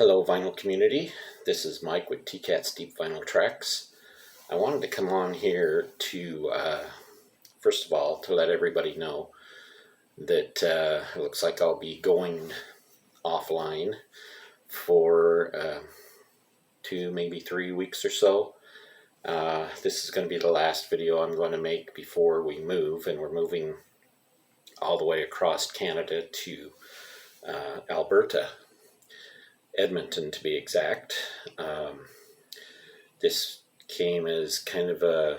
Hello vinyl community, this is Mike with T-Cat's Deep Vinyl Tracks. I wanted to come on here to, first of all, to let everybody know that it looks like I'll be going offline for 2, maybe 3 weeks or so. This is going to be the last video I'm going to make before we move, and we're moving all the way across Canada to Alberta. Edmonton to be exact. This came as kind of a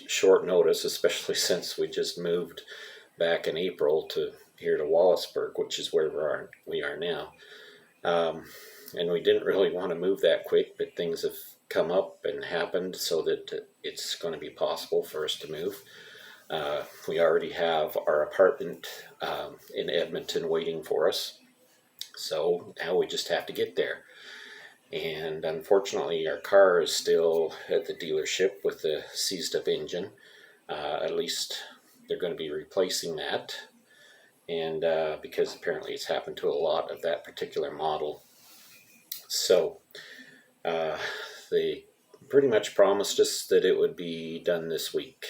short notice, especially since we just moved back in April to here to Wallaceburg, which is where we are now. And we didn't really want to move that quick, but things have come up and happened so that it's going to be possible for us to move. We already have our apartment in Edmonton waiting for us. So now we just have to get there. And unfortunately, our car is still at the dealership with the seized up engine. At least they're going to be replacing that. And because apparently it's happened to a lot of that particular model. So they pretty much promised us that it would be done this week.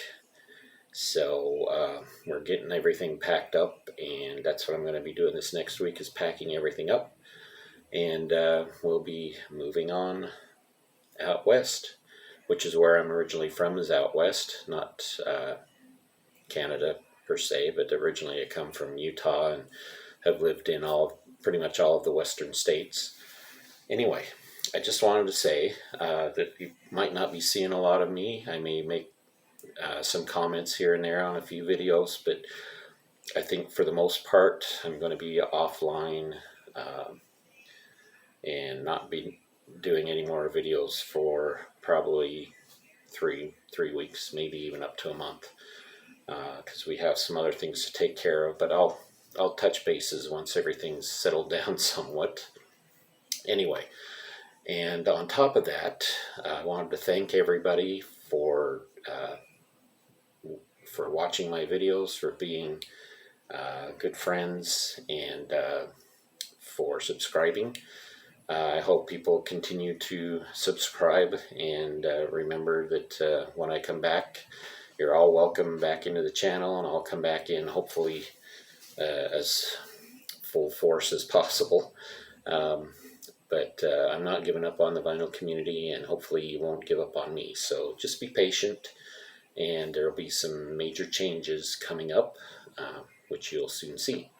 So we're getting everything packed up, and that's what I'm going to be doing this next week, is packing everything up. And we'll be moving on out west, which is where I'm originally from, is out west, not Canada per se, but originally I come from Utah and have lived in pretty much all of the western states. Anyway, I just wanted to say that you might not be seeing a lot of me. I may make some comments here and there on a few videos, but I think for the most part I'm going to be offline and not be doing any more videos for probably three weeks, maybe even up to a month, because we have some other things to take care of. But I'll touch bases once everything's settled down somewhat. Anyway, and on top of that, I wanted to thank everybody for watching my videos, for being good friends, and for subscribing. I hope people continue to subscribe, and remember that when I come back, you're all welcome back into the channel, and I'll come back in hopefully as full force as possible. But I'm not giving up on the vinyl community, and hopefully you won't give up on me. So just be patient, and there will be some major changes coming up, which you'll soon see.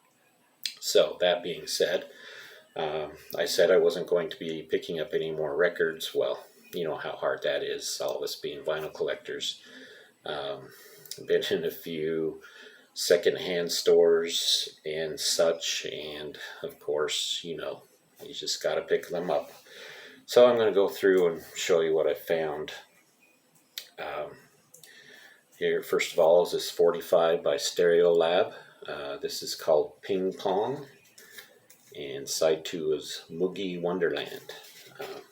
So that being said, I said I wasn't going to be picking up any more records. Well, you know how hard that is, all of us being vinyl collectors. Been in a few secondhand stores and such, and of course, you know, you just got to pick them up. So I'm going to go through and show you what I found. Here, first of all, is this 45 by Stereolab. This is called Ping Pong. And side 2 is Moogie Wonderland.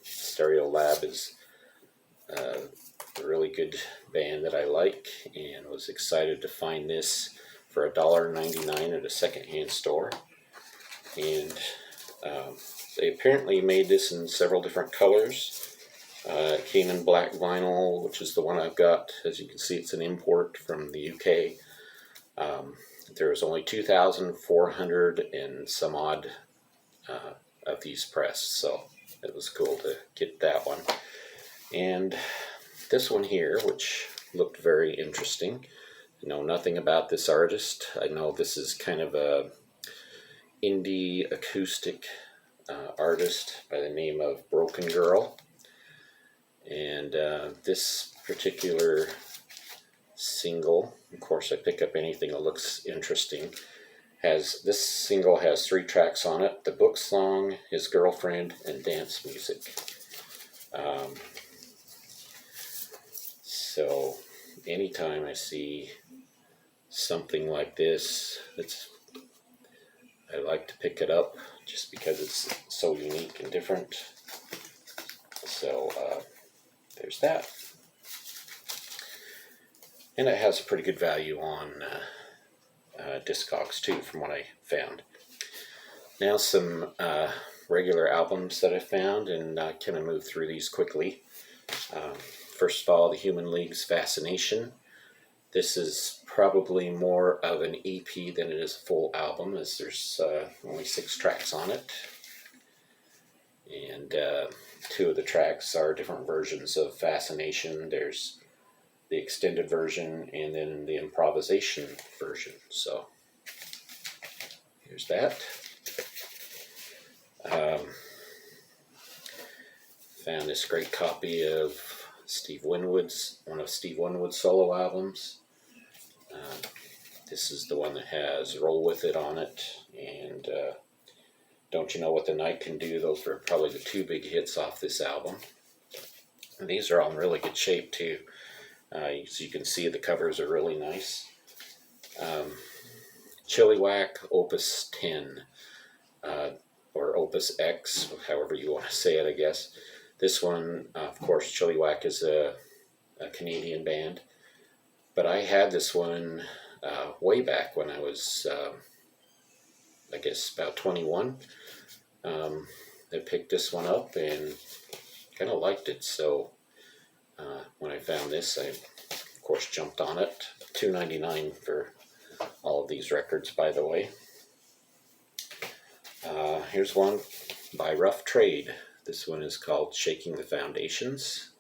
Stereolab is a really good band that I like, and was excited to find this for $1.99 at a secondhand store. And they apparently made this in several different colors. It came in black vinyl, which is the one I've got. As you can see, it's an import from the UK. There was only 2,400 and some odd of these pressed, so it was cool to get that one. And this one here, which looked very interesting. I know nothing about this artist. I know this is kind of a indie acoustic artist by the name of Broken Girl. And this particular single, of course I pick up anything that looks interesting, this single has 3 tracks on it: the book song, his girlfriend, and dance music. So anytime I see something like this, I like to pick it up just because it's so unique and different. So there's that. And it has a pretty good value on Discogs too, from what I found. Now some regular albums that I found, and kind of move through these quickly. First of all, the Human League's Fascination. This is probably more of an EP than it is a full album, as there's only 6 tracks on it. And 2 of the tracks are different versions of Fascination. There's the extended version and then the improvisation version. So here's that. Found this great copy of one of Steve Winwood's solo albums. This is the one that has Roll With It on it, and Don't You Know What the Night Can Do. Those were probably the 2 big hits off this album. And these are all in really good shape too. So you can see the covers are really nice. Chilliwack Opus 10, or Opus X, however you want to say it, I guess. This one, of course, Chilliwack is a Canadian band, but I had this one way back when I was, I guess, about 21. I picked this one up and kind of liked it, so when I found this, I, of course, jumped on it. $2.99 for all of these records, by the way. Here's one by Rough Trade. This one is called Shaking the Foundations.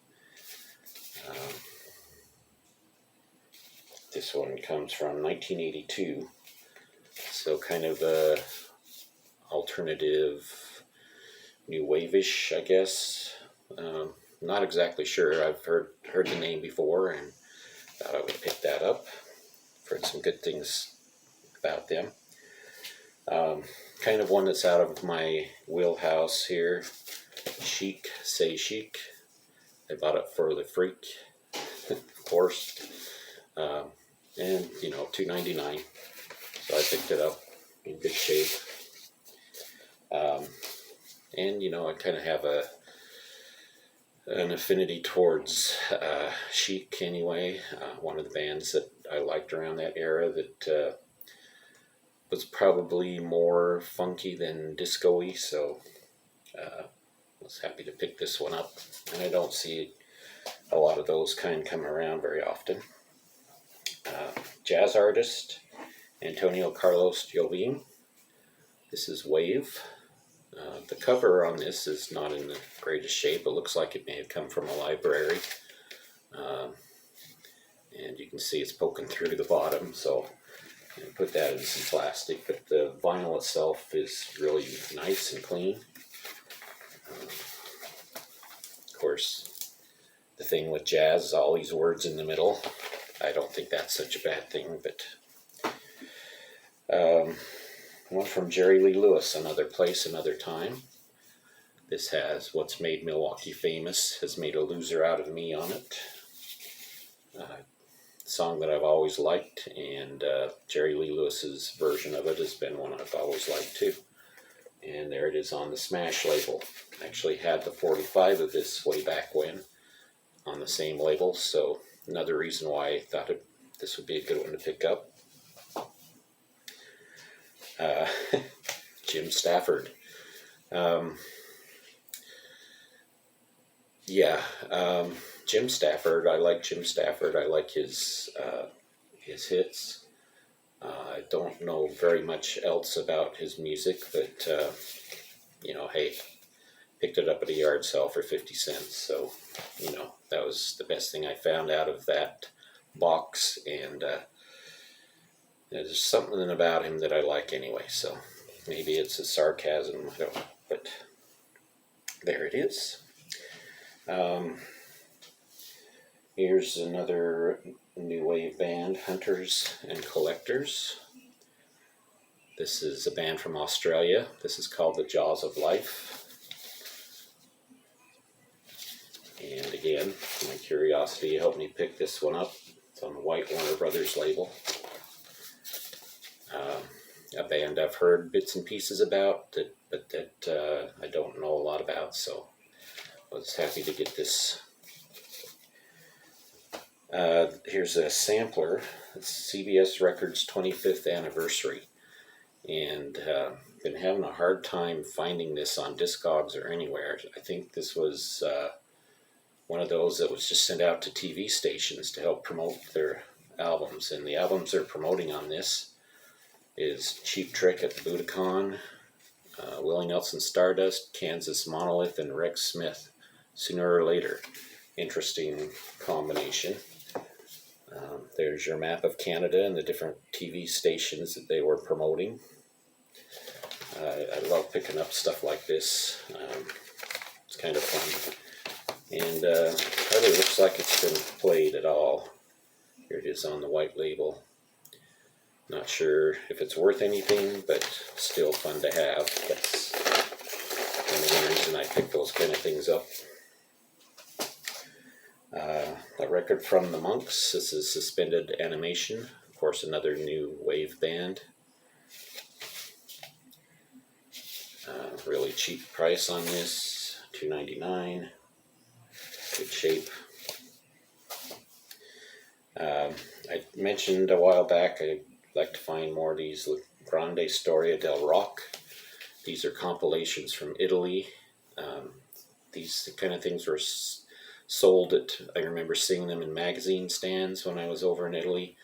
This one comes from 1982, so kind of a alternative, new wave-ish, I guess. Not exactly sure. I've heard the name before and thought I would pick that up. Heard some good things about them. Kind of one that's out of my wheelhouse here. Chic, Say Chic. I bought it for the freak, of course. And, you know, $2.99. So I picked it up in good shape. And, you know, I kind of have an affinity towards Chic anyway. One of the bands that I liked around that era that was probably more funky than disco-y, so I was happy to pick this one up. And I don't see a lot of those kind come around very often. Jazz artist Antonio Carlos Jobim. This is Wave. The cover on this is not in the greatest shape. It looks like it may have come from a library. And you can see it's poking through to the bottom, so I put that in some plastic. But the vinyl itself is really nice and clean. Of course, the thing with jazz is all these words in the middle. I don't think that's such a bad thing, but one from Jerry Lee Lewis, Another Place, Another Time. This has What's Made Milwaukee Famous Has Made a Loser Out of Me on it. Song that I've always liked, and Jerry Lee Lewis's version of it has been one I've always liked too. And there it is on the Smash label. I actually had the 45 of this way back when on the same label, so another reason why I thought this would be a good one to pick up. Jim Stafford. Jim Stafford. I like Jim Stafford. I like his hits. I don't know very much else about his music, but you know, hey, picked it up at a yard sale for 50 cents. So, you know, that was the best thing I found out of that box, and there's something about him that I like anyway. So maybe it's a sarcasm, I don't know, but there it is. Here's another new wave band, Hunters and Collectors. This is a band from Australia. This is called The Jaws of Life. And again, my curiosity helped me pick this one up. It's on the White Warner Brothers label. A band I've heard bits and pieces about, but that I don't know a lot about, so I was happy to get this. Here's a sampler. It's CBS Records 25th anniversary, and been having a hard time finding this on Discogs or anywhere. I think this was one of those that was just sent out to TV stations to help promote their albums. And the albums they're promoting on this is Cheap Trick at the Budokan, Willie Nelson Stardust, Kansas Monolith, and Rex Smith, Sooner or Later. Interesting combination. There's your map of Canada and the different TV stations that they were promoting. I love picking up stuff like this. It's kind of fun. And hardly looks like it's been played at all. Here it is on the white label. Not sure if it's worth anything, but still fun to have. That's kind of the reason I pick those kind of things up. A record from the Monks. This is Suspended Animation. Of course, another new wave band. Really cheap price on this, $2.99. Good shape. I mentioned a while back I'd like to find more of these Grande Storia del Rock. These are compilations from Italy. These kind of things were sold at, I remember seeing them in magazine stands when I was over in Italy,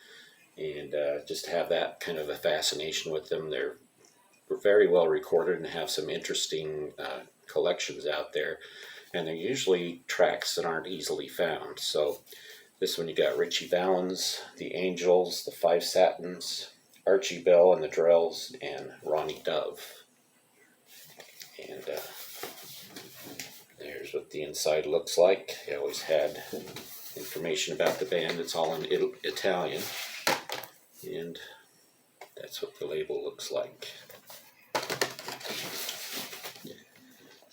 and just have that kind of a fascination with them. They're very well recorded and have some interesting collections out there, and they're usually tracks that aren't easily found. So this one you got Richie Valens, The Angels, The Five Satins, Archie Bell and the Drells, and Ronnie Dove. And there's what the inside looks like. I always had information about the band. It's all in Italian, and that's what the label looks like.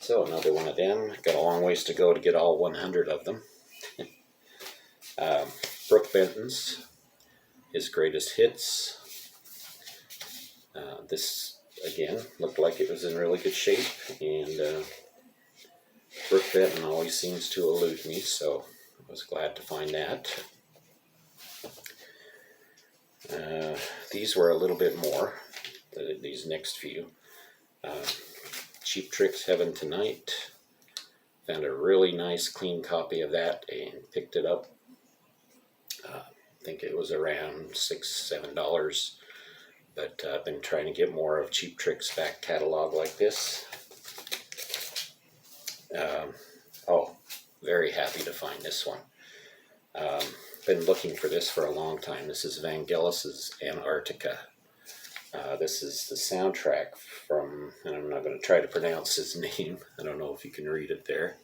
So another one of them. Got a long ways to go to get all 100 of them. Brooke Benton's His Greatest Hits. This again looked like it was in really good shape, and Brooke Benton always seems to elude me, so I was glad to find that. These were a little bit more, these next few. Cheap Trick's Heaven Tonight. Found a really nice clean copy of that and picked it up. I think it was around $6-7, but I've been trying to get more of Cheap Trick's back catalog like this. Very happy to find this one. Been looking for this for a long time. This is Vangelis' Antarctica. This is the soundtrack from, and I'm not going to try to pronounce his name. I don't know if you can read it there.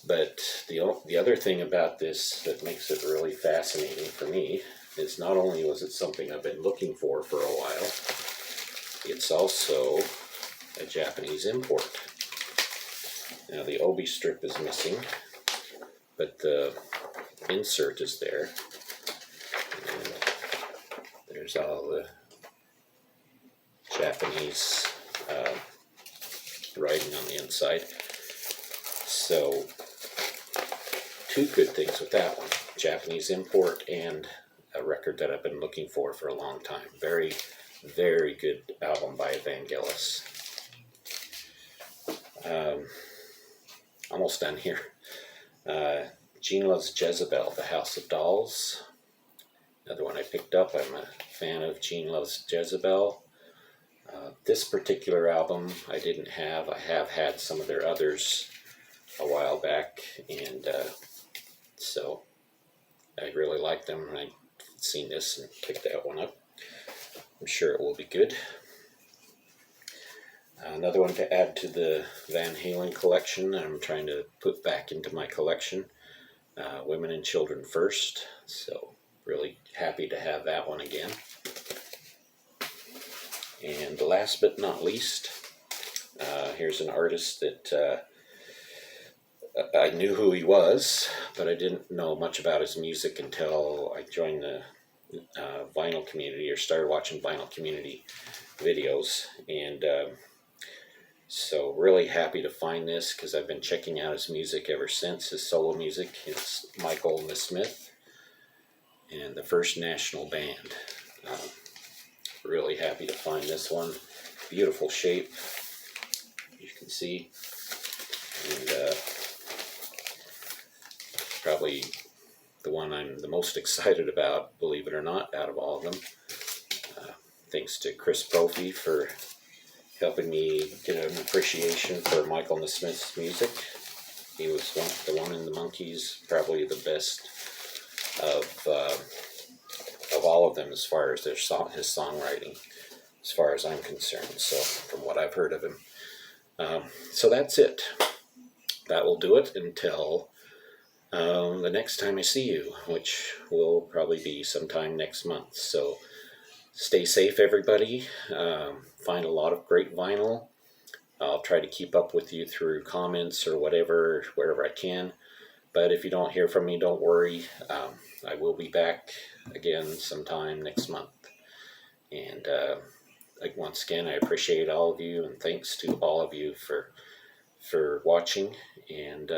But the other thing about this that makes it really fascinating for me is not only was it something I've been looking for a while, it's also a Japanese import. Now the obi strip is missing, but the insert is there. And there's all the Japanese writing on the inside. So two good things with that one. Japanese import and a record that I've been looking for a long time. Very, very good album by Vangelis. Almost done here. Gene Loves Jezebel, The House of Dolls. Another one I picked up. I'm a fan of Gene Loves Jezebel. This particular album I didn't have. I have had some of their others a while back, and so I really like them. I've seen this and picked that one up. I'm sure it will be good. Another one to add to the Van Halen collection I'm trying to put back into my collection. Women and Children First. So really happy to have that one again. And last but not least, here's an artist that I knew who he was, but I didn't know much about his music until I joined the vinyl community, or started watching vinyl community videos. And so really happy to find this, because I've been checking out his music ever since, his solo music. It's Michael Nesmith and the First National Band. Really happy to find this one. beautiful shape, you can see, and probably the one I'm the most excited about, believe it or not, out of all of them. Thanks to Chris Brophy for helping me get an appreciation for Michael Nesmith's music. He was the one in the Monkees, probably the best of all of them as far as his songwriting, as far as I'm concerned. So from what I've heard of him, so that's it. That will do it until the next time I see you, which will probably be sometime next month. So stay safe, everybody. Find a lot of great vinyl. I'll try to keep up with you through comments or whatever, wherever I can. But if you don't hear from me, don't worry. I will be back again sometime next month. And once again, I appreciate all of you, and thanks to all of you for watching. And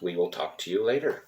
we will talk to you later.